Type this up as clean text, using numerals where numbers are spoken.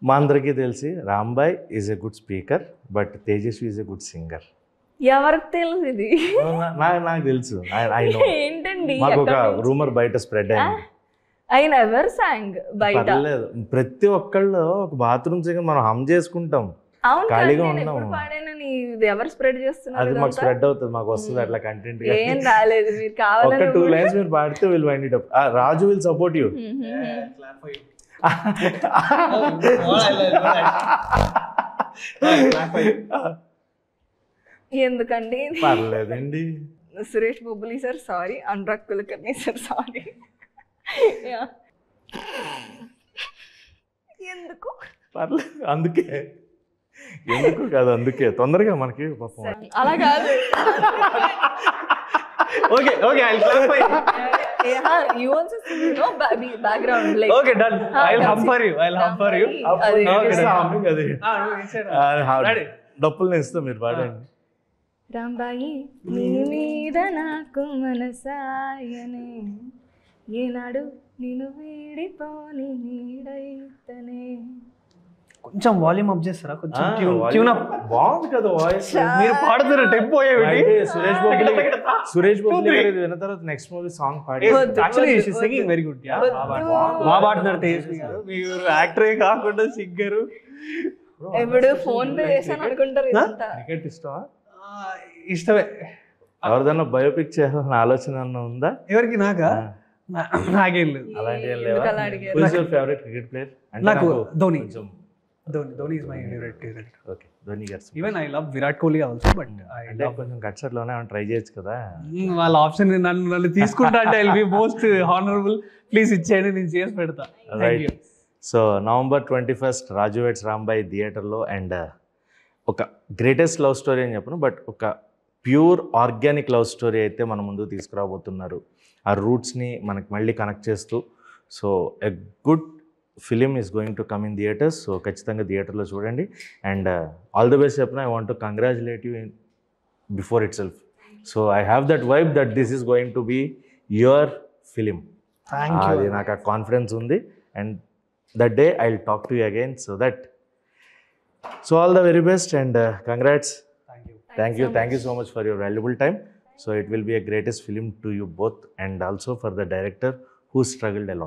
మా అందరికీ తెలిసి Rambai is a good speaker, but Tejaswi is a good singer. ఎవరికి తెలుసు ఇది? నాకు తెలుసు. ఏంటండి మాకు ఒక రూమర్ బయట స్ప్రెడ్ అయింది. ఐ నెవర్ సాంగ్ బయట. పర్లేదు, ప్రతి ఒక్కళ్ళు ఒక బాత్రూమ్ సింగర్ మనం హమ్ చేసుకుంటాం, ఖాళీగా ఉన్నాం. ఎవరు స్ప్రెడ్ చేస్తున్నారు? అది మాకు స్ప్రెడ్ అవుతుంది, మాకు వస్తుంది అట్లా కంటెంట్. ఏం రాలేదు, మీరు కావాలి ఒక 2 lines మీరు పాడితే will wind it up. Raju will support you. ఎందుకండి? పర్లేదండి. Suresh Bobbili sir sorry, Anurag Kulkarni sir sorry. ఎందుకు? పర్లేదు, అందుకే ఎందుకు కాదు, అందుకే తొందరగా మనకి పాపం. అలా కాదు. Okay okay, I will clap for you. You also sing, you know, background like. Okay, done. I'll hum for you. అది డప్పులు ఇస్తాం, మీరు పాడండి. రాంబాయి నీ మీద నాకు మనసాయనే, ఏనాడు నిన్ను వీడిపోని నీడైతనే. కొంచెం వాల్యూమ్ అప్ చేస్తారా? కొంచెం ట్యూన్ అప్. బాగుంది కదా వాయిస్. మీరు పాడుతున్న టెంపో ఏమిటి? సురేష్ బొబ్బులి గారు విన్న తర్వాత నెక్స్ట్ మూవీ సాంగ్ పాడి. Actually she singing very good. మా పాడుతున్నారు తేజస్వి గారు. మీరు యాక్టరే కాకుండా సింగరు. ఎప్పుడు ఫోన్ పే చేశాను అనుకుంటారు. ఇదంతా క్రికెట్ ఇష్టమా? ఇష్టమే. ఎవరిదైనా బయోపిక్ చేయాలని ఆలోచన ఉందా? ఎవరికి? నాకేం లేదు. అలాంటి ఫేవరెట్ క్రికెట్ ప్లేయర్? నాకు Dhoni. Dhoni is my favourite cricketer. Okay, Dhoni garu. Even I love Virat Kohli also, but అంటే కొంచెం కట్సర్లోనే ట్రై చేయొచ్చు కదా. వాళ్ళ ఆప్షన్ నన్ను తీసుకుంటా అంటే I will be most honourable. Please ఇచ్చేయండి, నేను చేసి పెడతా. రైట్. సో November 21st రాజు వెడ్స్ రాంబాయ్ థియేటర్లో. అండ్ ఒక గ్రేటెస్ట్ లవ్ స్టోరీ అని చెప్పను, బట్ ఒక ప్యూర్ ఆర్గానిక్ లవ్ స్టోరీ అయితే మన ముందు తీసుకురాబోతున్నారు. ఆ రూట్స్ని మనకి మళ్ళీ కనెక్ట్ చేస్తూ. So a good film is going to come in theatres. So ఖచ్చితంగా థియేటర్లో చూడండి. అండ్ ఆల్ ది బెస్ట్ చెప్పిన. I want to congratulate you in before itself. So I have that vibe that this is going to be your film. అది నాకు ఆ confidence ఉంది. And that day I will talk to you again. So all the very best and congrats. Thank you so much for your valuable time. So it will be a greatest film to you both, and also for the director who struggled a lot.